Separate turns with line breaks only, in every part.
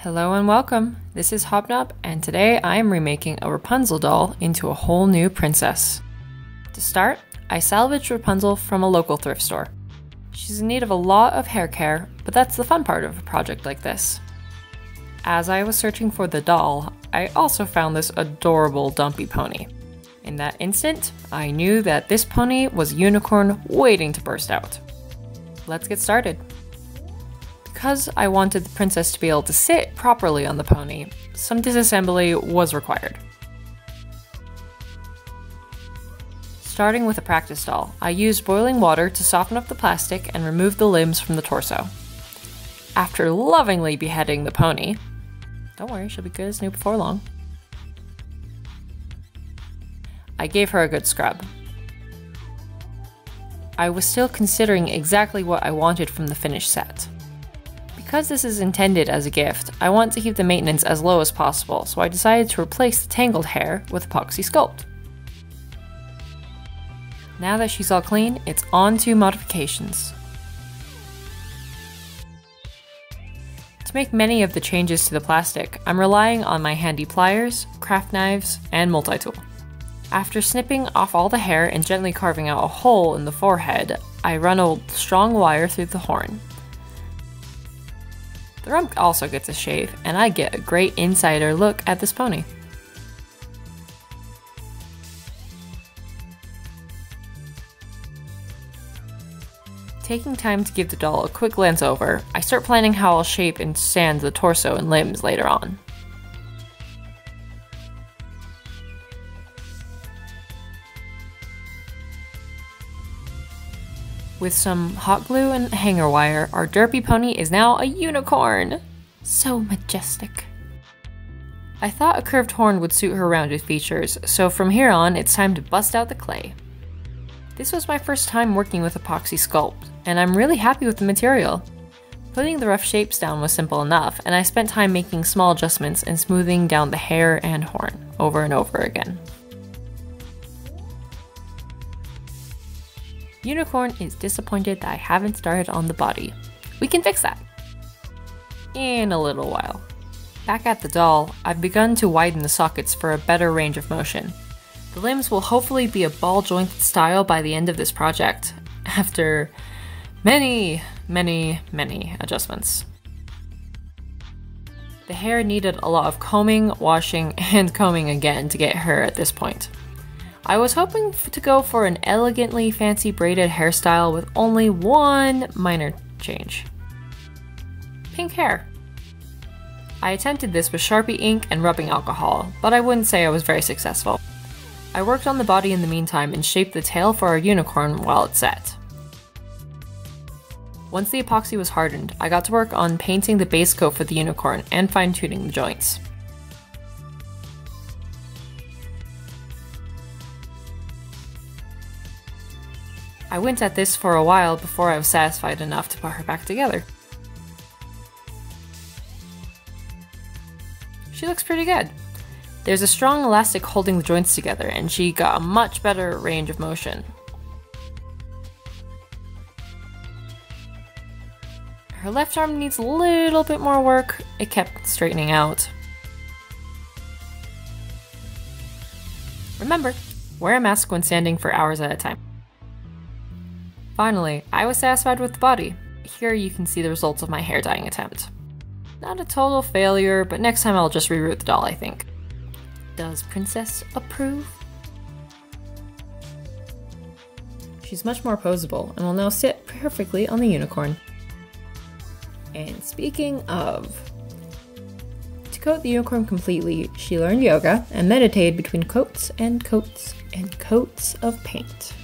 Hello and welcome. This is Hobnob, and today I am remaking a Rapunzel doll into a whole new princess. To start, I salvaged Rapunzel from a local thrift store. She's in need of a lot of hair care, but that's the fun part of a project like this. As I was searching for the doll, I also found this adorable dumpy pony. In that instant, I knew that this pony was a unicorn waiting to burst out. Let's get started. Because I wanted the princess to be able to sit properly on the pony, some disassembly was required. Starting with a practice doll, I used boiling water to soften up the plastic and remove the limbs from the torso. After lovingly beheading the pony, don't worry, she'll be good as new before long, I gave her a good scrub. I was still considering exactly what I wanted from the finished set. Because this is intended as a gift, I want to keep the maintenance as low as possible, so I decided to replace the tangled hair with epoxy sculpt. Now that she's all clean, it's on to modifications. To make many of the changes to the plastic, I'm relying on my handy pliers, craft knives, and multi-tool. After snipping off all the hair and gently carving out a hole in the forehead, I run a strong wire through the horn. The rump also gets a shave, and I get a great insider look at this pony. Taking time to give the doll a quick glance over, I start planning how I'll shape and sand the torso and limbs later on. With some hot glue and hanger wire, our derpy pony is now a unicorn! So majestic. I thought a curved horn would suit her rounded features, so from here on, it's time to bust out the clay. This was my first time working with epoxy sculpt, and I'm really happy with the material. Putting the rough shapes down was simple enough, and I spent time making small adjustments and smoothing down the hair and horn over and over again. Unicorn is disappointed that I haven't started on the body. We can fix that in a little while. Back at the doll, I've begun to widen the sockets for a better range of motion. The limbs will hopefully be a ball jointed style by the end of this project, after many adjustments. The hair needed a lot of combing, washing, and combing again to get her at this point. I was hoping to go for an elegantly fancy braided hairstyle with only one minor change. Pink hair. I attempted this with Sharpie ink and rubbing alcohol, but I wouldn't say I was very successful. I worked on the body in the meantime and shaped the tail for our unicorn while it set. Once the epoxy was hardened, I got to work on painting the base coat for the unicorn and fine-tuning the joints. I went at this for a while before I was satisfied enough to put her back together. She looks pretty good. There's a strong elastic holding the joints together, and she got a much better range of motion. Her left arm needs a little bit more work. It kept straightening out. Remember, wear a mask when standing for hours at a time. Finally, I was satisfied with the body. Here you can see the results of my hair dyeing attempt. Not a total failure, but next time I'll just reroute the doll, I think. Does Princess approve? She's much more posable and will now sit perfectly on the unicorn. And speaking of, to coat the unicorn completely, she learned yoga and meditated between coats and coats and coats of paint.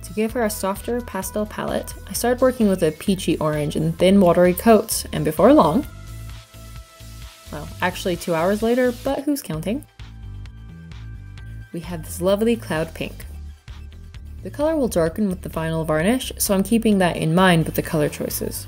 To give her a softer pastel palette, I started working with a peachy orange in thin watery coats, and before long, well, actually 2 hours later, but who's counting? We have this lovely cloud pink. The color will darken with the final varnish, so I'm keeping that in mind with the color choices.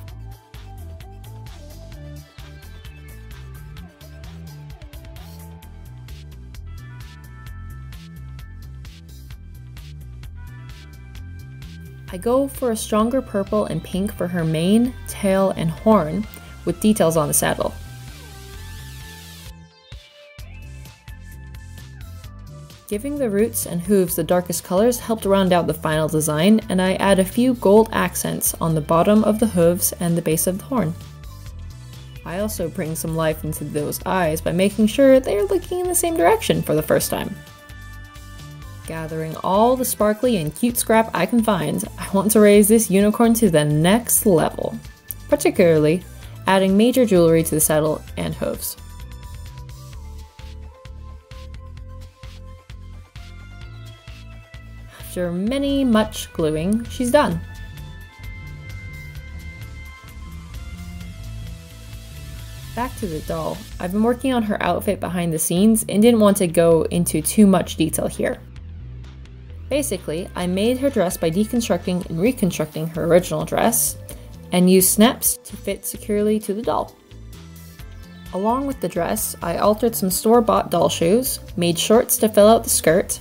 I go for a stronger purple and pink for her mane, tail, and horn, with details on the saddle. Giving the roots and hooves the darkest colors helped round out the final design, and I add a few gold accents on the bottom of the hooves and the base of the horn. I also bring some life into those eyes by making sure they are looking in the same direction for the first time. Gathering all the sparkly and cute scrap I can find, I want to raise this unicorn to the next level, particularly adding major jewelry to the saddle and hooves. After much gluing, she's done. Back to the doll. I've been working on her outfit behind the scenes and didn't want to go into too much detail here. Basically, I made her dress by deconstructing and reconstructing her original dress, and used snaps to fit securely to the doll. Along with the dress, I altered some store-bought doll shoes, made shorts to fill out the skirt,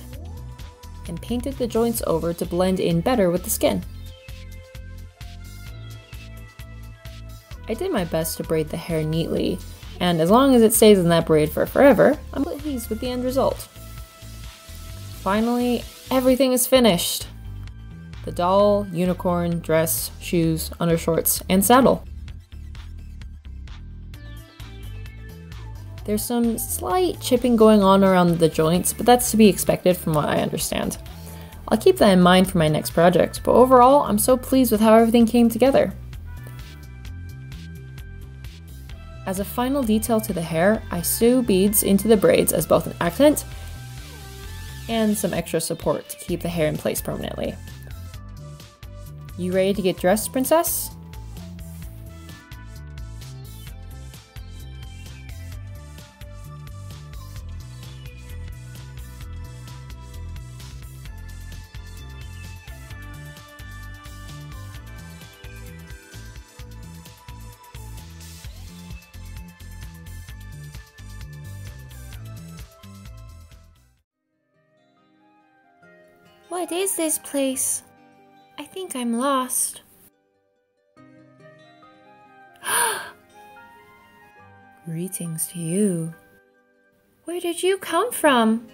and painted the joints over to blend in better with the skin. I did my best to braid the hair neatly, and as long as it stays in that braid for forever, I'm pleased with the end result. Finally, everything is finished. The doll, unicorn, dress, shoes, undershorts, and saddle. There's some slight chipping going on around the joints, but that's to be expected from what I understand. I'll keep that in mind for my next project, but overall, I'm so pleased with how everything came together. As a final detail to the hair, I sew beads into the braids as both an accent and some extra support to keep the hair in place permanently. You ready to get dressed, princess? What is this place? I think I'm lost. Greetings to you. Where did you come from?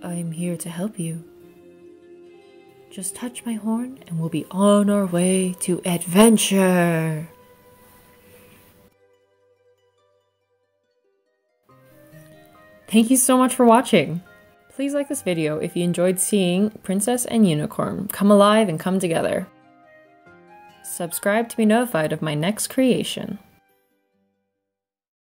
I'm here to help you. Just touch my horn and we'll be on our way to adventure. Thank you so much for watching. Please like this video if you enjoyed seeing Princess and Unicorn come alive and come together. Subscribe to be notified of my next creation.